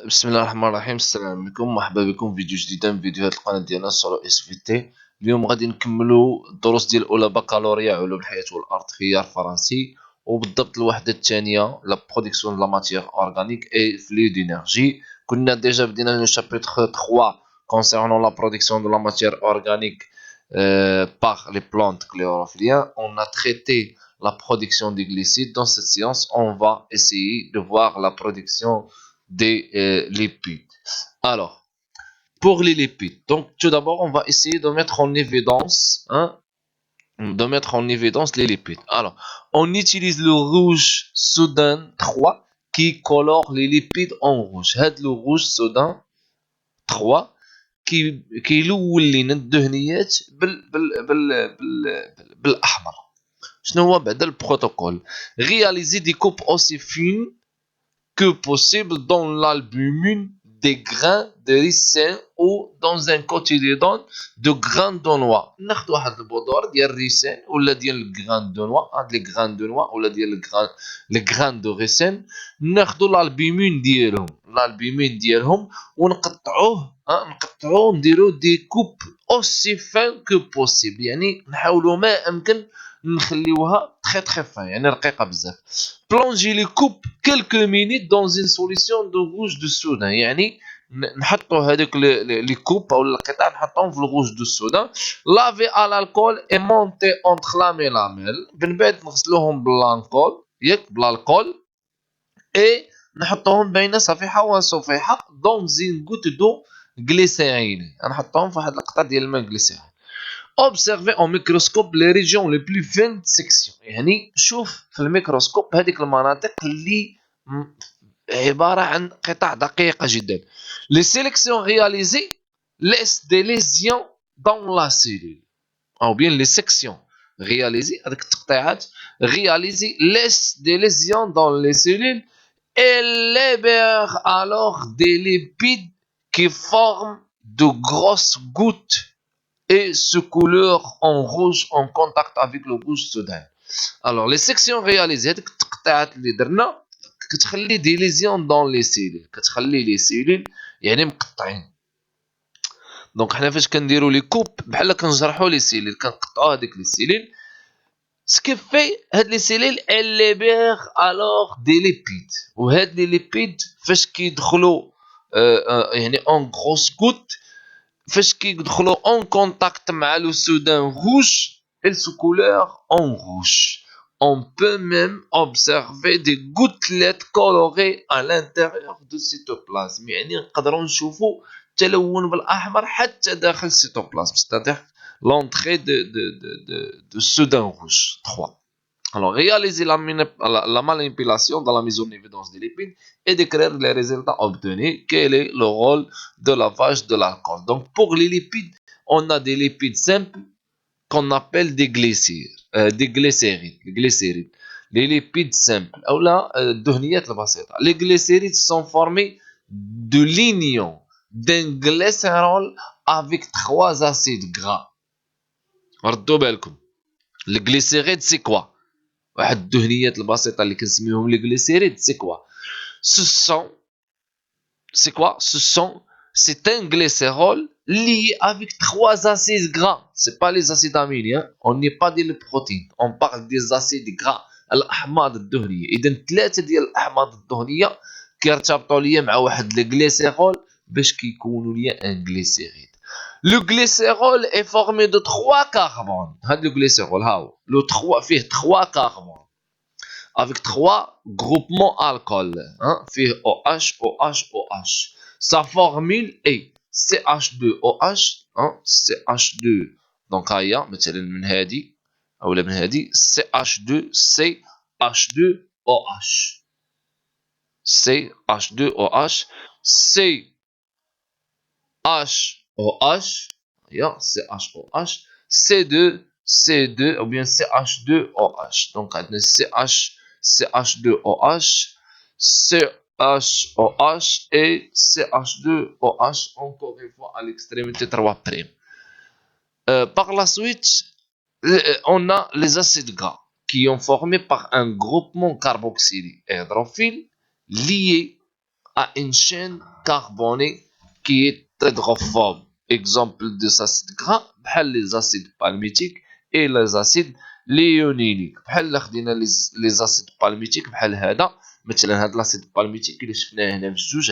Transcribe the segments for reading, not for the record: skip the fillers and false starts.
بسم الله الرحمن الرحيم. السلام عليكم، مرحبا بكم في فيديو جديد من فيديوهات القناة ديالنا سولو اس في تي. اليوم غادي نكملوا الدروس ديال الاولى بكالوريا علوم الحياة والارض خيار فرنسي، وبالضبط الوحدة الثانية لا برودكسيون لا ماتيير اورغانيك اي فلو دينيرجي. كنا ديجا بدينا لو شابيتر 3 concernant la production de la matière organique par les plantes chlorophylliennes. On a traité la production des glucides. Dans cette séance, on va essayer de voir la production des lipides. Alors, pour les lipides, donc tout d'abord, on va essayer de mettre en évidence, les lipides. Alors, on utilise le rouge soudain 3 qui colore les lipides en rouge. Le rouge soudain 3 كيلون لينا الدهنيات بالاحمر. شنو هو بعدا البروتوكول؟ réaliser des coupes aussi fines que possible dans l'albumine des grains de ricin ou dans un cotylédone de grains de noix. ناخذ واحد البودور ديال الريسين ولا ديال الغران دو نوا، هاد لي غران دو نوا ولا ديال لي غران دو ريسين، ناخذ الالبومين ديالهم ونقطعوه نديرو دي كوب اوسي فان كو بوسيبل، يعني نحاولوا ما امكن نخليوها تري فان، يعني رقيقه بزاف. بلونجي لي كوب كلكو مينيت دون ان سوليسيون دو روج دو سودا، يعني نحطوا هذوك لي كوب او القطع نحطهم في الغوج دو السودا. لافي على الكول اي مونتي اونتر لا ميلاميل، من بعد نغسلوهم بالالكول بالالكول اي نحطوهم بين صفيحه وصفيحه دون زين غوت دو غليسيرين، نحطوهم في واحد القطره ديال الماء غليسيرين. observer au microscope les régions les plus fines de section، يعني شوف في الميكروسكوب هذيك المناطق اللي عبارة عن قطع دقيقة جدا. les sélections réalisées laissent des lésions dans la cellule، ou bien les sections réalisées هذيك التقطيعات réalisées laissent des lésions dans les cellules et libèrent alors des lipides qui forment de grosses gouttes et se couleur en rouge en contact avec le rouge soudain. Alors les sections réalisées هذيك التقطيعات اللي درنا كتخلي دي ليزيون دون لي سيلول، كتخلي لي سيلول يعني مقطعين. دونك حنا فاش كنديروا لي كوب بحال كنجرحوا لي سيلول، كنقطعوا هذيك لي سيلول، سكي في هاد لي سيلول ال ليبير الوغ دي ليبيد، وهاد لي ليبيد فاش كيدخلوا يعني اون غروس كوت، فاش كيدخلوا اون كونتاكت مع لو سودان روج elles se couleur en rouge. On peut même observer des gouttelettes colorées à l'intérieur du cytoplasme، يعني نقدروا نشوفوا تلون بالاحمر حتى داخل السيتوبلازم، c'est-à-dire l'entrée de soudan rouge 3. Alors, réaliser la manipulation dans la mise en évidence des lipides et décrire les résultats obtenus. Quel est le rôle de lavage de l'alcool? Donc, pour les lipides, on a des lipides simples qu'on appelle des glycérides. Les lipides simples, ou là, les glycérides sont formés de l'union d'un glycérol avec 3 acides gras. ردوا بالكم، الجليسيريد سي كوا؟ واحد الدهنيات البسيطه اللي كنسميوهم لي غليسيريد سي كوا؟ C'est un glycérol lié avec 3 acides gras. C'est pas les acides aminés, hein? On n'est pas des protéines, on parle des acides gras، الاحماض الدهنيه. اذا 3 ديال الاحماض الدهنيه كيرتبطوا ليا مع واحد لي غليسيرول باش كيكونوا ليا ان غليسيريد. Le glycérol est formé de 3 carbones. هاد le glycérol هاو لو 3 فيه 3 carbones avec 3 groupements alcool، hein? فيه OH OH OH. Sa formule est CH2OH، hein? CH2. donc هيا مثلا من هادي اولا من هادي CH2CH2OH CH2OH CHOH، yeah, CHOH C2 ou bien CH2OH. donc CH2OH CHOH et CH2OH encore une fois à l'extrémité 3'. Par la suite, on a les acides gras qui sont formés par un groupement carboxylique hydrophile lié à une chaîne carbonée qui est hydrophobe. Exemple de acides gras, les acides palmitiques et les acides léoniniques. بحال خدينا les acides palmitiques بحال هذا مثلا هذا l'acide palmitique اللي شفناه هنا في الجوج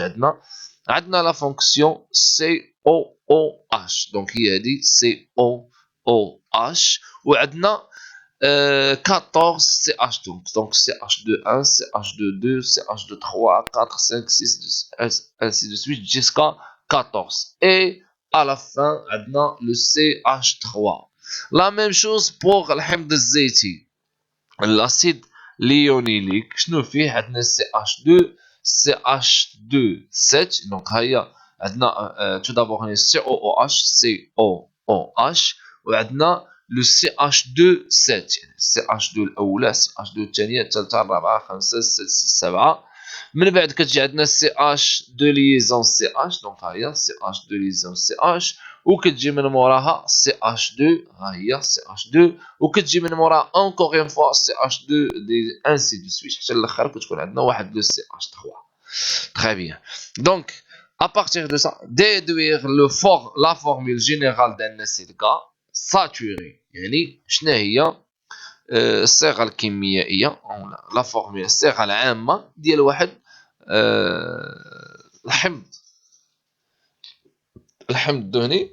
عندنا la fonction COOH donc هي هذه COOH وعندنا 14 CH2 donc CH2 1 CH2 CH2 3 4 5 6 ainsi de suite jusqu'à 14 et à la fin عندنا le CH3 la même chose pour الحمض الزيتي l'acide léonilique شنو فيه عندنا CH2 CH2 donc هيا عندنا tout d'abord COOH وعندنا le CH2 يعني CH2 الاولى CH2 الثانيه الثالثه الرابعه الخامسه السادسه السابعه من بعد كتجي عندنا CH2 ليزون CH دونك ها هي CH2 ليزون CH وكتجي من موراها CH2 ها هي CH2 وكتجي من موراها encore une fois CH2 ainsi de suite حتى الاخر كتكون عندنا واحد le CH3 très bien donc à partir de ça déduire la formule générale d'un acide gras saturé يعني شنو هي الصيغه الكيميائيه او لا فورمولا الصيغه العامه ديال واحد الحمض الدهني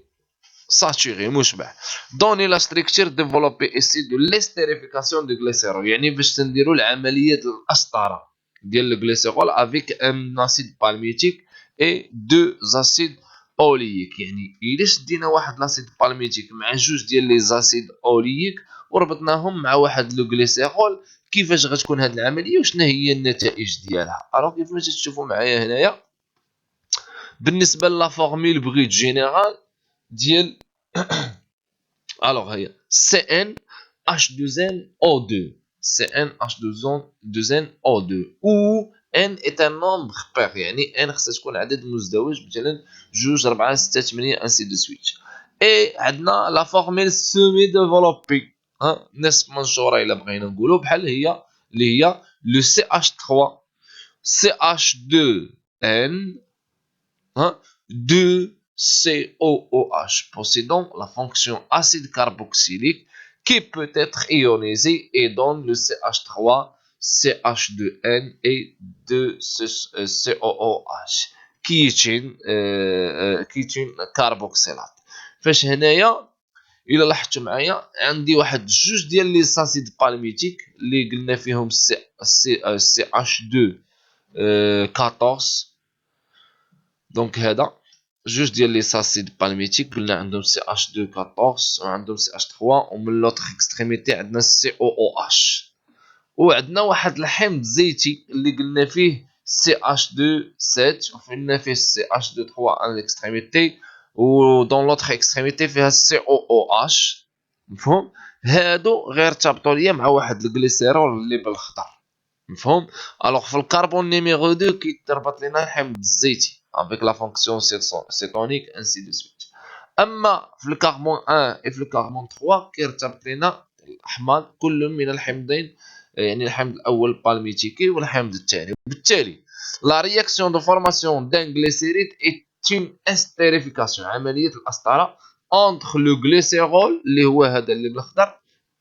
ساتوري مشبع دوني لا ستركتور ديفلوبي ايسي دو ليستيريفيكاسيون دو غليسيرول يعني باش تنديروا العمليه ديال الاسطره ديال الغليسيرول افيك ان اسيد بالميتيك اي دو زاسيد اولييك يعني الا شدينا واحد لاسيد بالميتيك مع جوج ديال لي زاسيد اولييك وربطناهم مع واحد لو غليسيرول كيفاش غتكون هذه العمليه وشنو هي النتائج ديالها الوغ كيفاش تشوفوا معايا هنايا بالنسبه لا فورمول بغيت جينيرال ديال الوغ هي CnH2nO2 CnH2nO2 ou n est un nombre pair يعني n خصها تكون عدد مزدوج مثلا 2 4 6 8 ainsi de suite et عندنا لا فورمول سيمي ديفلوبي نصف منشوره الا بغينا نقولوا بحال هي اللي هي لو CH3 CH2n 2 COOH possédant la fonction acide carboxylique qui peut être ionisé et donne le CH3, CH2N et 2 COOH qui est une carboxylate. فاش هنايا الا لاحظتوا معايا عندي واحد جوج ديال لي ساسيد بالميتيك اللي قلنا فيهم CH2 14 دونك هذا جوج ديال لي ساسيد بالميتيك قلنا عندهم CH2 14 وعندهم CH3 ومن لوطخ اكستريميتي عندنا COOH وعندنا واحد الحمض زيتي اللي قلنا فيه CH2 7 وقلنا فيه CH2 3 ان الاكستريميتي ودون لوطخ اكستريميتي فيها COOH مفهوم هادو غير تربطوا ليا مع واحد الجليسيرول اللي بالخضر مفهوم الوغ في الكربون نيميرو 2 كيتربط لنا الحمض الزيتي avec la fonction cétonique ainsi de suite اما في الكربون 1 et في الكربون 3 كيرتبط لنا الاحماض كل من الحمضين يعني الحمض الاول بالميتيكي والحمض الثاني وبالتالي لا رياكسيون دو فورماسيون دان غليسيريد est une estérification عمليه الاسطره entre le glycérol اللي هو هذا اللي بالاخضر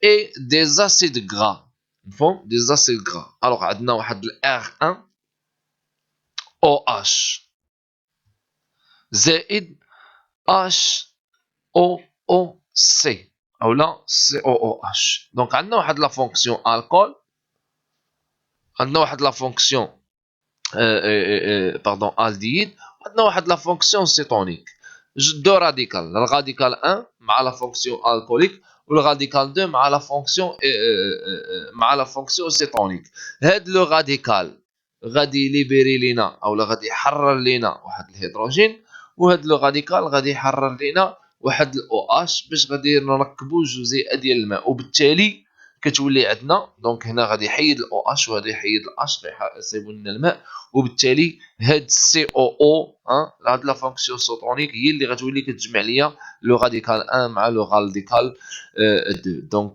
et des acides gras مفهوم des acides gras الوغ عندنا واحد R1 OH زائد HOOC او لا COOH دونك عندنا واحد لا فونكسيون الكول عندنا واحد لا فونكسيون باردون الديد عندنا واحد لا فونكسيون سيتونيك دو راديكال الراديكال 1 مع لا فونكسيون الكوليك والراديكال 2 مع لا فونكسيون سيتونيك هاد لو راديكال غادي ليبيري لينا او غادي يحرر لينا واحد الهيدروجين وهاد لو راديكال غادي يحرر لينا واحد الاو اش باش غادي نركبوا جزيئه ديال الماء وبالتالي كتولي عندنا دونك هنا غادي يحيد الاو اش وغادي يحيد الاش غيصيبوا لنا الماء وبالتالي هاد سي او او هاد لا فونكسيون سوتونيك هي اللي غتولي كتجمع ليا لو راديكال 1 مع لو راديكال 2 دونك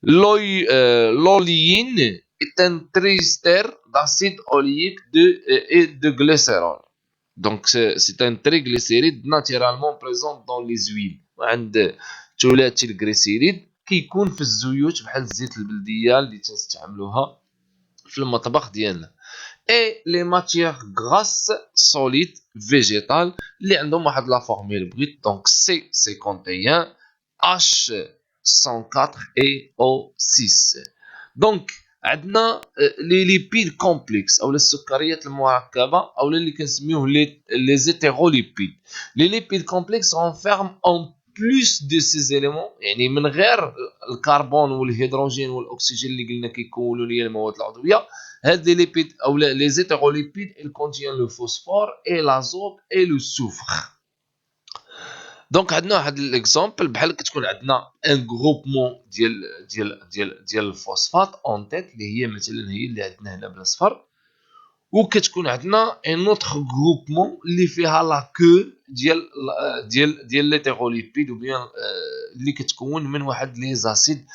l'oliyine est un triester d'acide oléique et de glycérol. Donc, c'est un triglycéride naturellement présent dans les huiles. عند ثلاثي الجليسيريد كيكون في الزيوت بحال الزيت البلديه اللي تنستعملوها في المطبخ ديالنا. Et les matières grasses solides végétales اللي عندهم واحد لا فورمule بغيت donc C51 H104 et O6. donc عندنا لي ليبيد كومبلكس او السكريات المركبه او اللي كنسميوه لي زيتيروليبيد. لي ليبيد كومبلكس renferment en plus de ces éléments يعني من غير الكربون والهيدروجين والاكسجين اللي قلنا كيكونوا لي المواد العضويه. هاد لي ليبيد او لي زيتيروليبيد ils contiennent le phosphore et l'azote et le soufre. دونك عندنا واحد الاكزامبل بحال كتكون عندنا ان جروبمون ديال الفوسفات اون تيت اللي هي مثلا هي اللي عندنا هنا بالاصفر، وكتكون عندنا ان اوتر جروبمون اللي فيها لا كو ديال ليتيروليبيد او بيان اللي كتكون من واحد لي زاسيد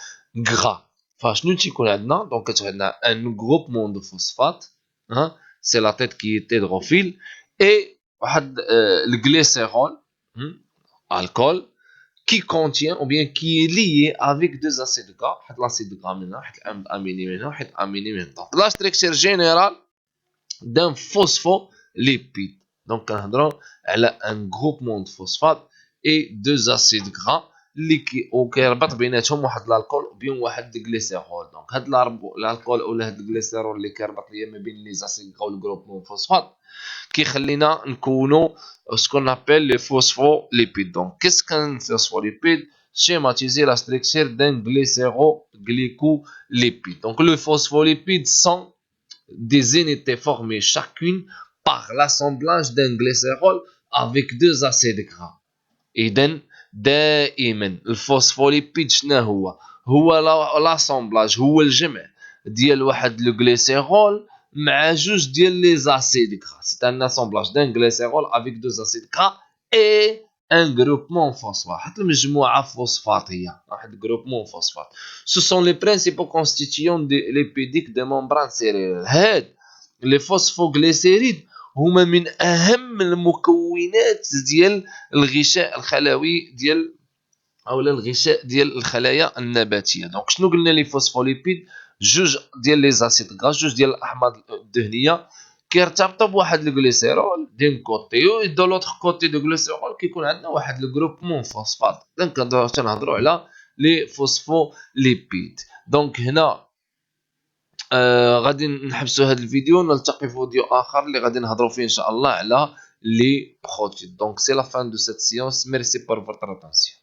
غرا. فشنو تيكون عندنا؟ دونك كتكون عندنا ان جروبمون دو فوسفات ها سي لا تيت كي تيدروفيل اي واحد الجليسيرول alcool qui contient ou bien qui est lié avec deux acides gras. L'acide gras maintenant, l'aminé maintenant, l'aminé maintenant. La structure générale d'un phospholipide. Donc, elle a un groupement de phosphate et deux acides gras وكيربط بيناتهم واحد الالكول وبين واحد الجليسيرول. دونك هاد الالكول ولا هاد الجليسيرول اللي كيربط ليا ما بين لي زاسيد غرا والجروبمون فوسفات كيخلينا نكونوا ce qu'on appelle les phospholipides. Donc, qu'est-ce qu'un phospholipide? Schématiser la structure d'un glycolipide. Donc, les phospholipides sont des unités formées chacune par l'assemblage d'un glycérol avec deux acides gras. إذن دائما الفوسفوليبيد شنو هو l'assemblage هو الجمع ديال واحد لو glycérol مع جوج ديال لي زاسيد غرا. C'est un assemblage d'un glycérol avec deux acides gras et un groupement phosphate. حتى المجموعة فوسفاتية واحد groupement phosphate. Ce sont les principaux constituants lipidiques des membranes cellulaires. هاد les phosphoglycérides هما من أهم المكونات ديال الغشاء الخلوي ديال اولا الغشاء ديال الخلايا النباتيه. دونك شنو قلنا لي فوسفوليبيد؟ جوج ديال لي زاسيد غاز، جوج ديال الاحماض الدهنيه كيرتبطوا بواحد الجليسيرول دين كوتي، و دو لوتر كوتي دو جليسيرول كيكون عندنا واحد الجروبمون فوسفات. دونك كنهضروا على لي فوسفوليبيد. دونك هنا غادي نحبسوا هذا الفيديو، نلتقي في فيديو اخر اللي غادي نهضروا فيه ان شاء الله على لي بروتين. دونك سي لا فان دو سيت سيونس. ميرسي بور فوتر اتونسيون.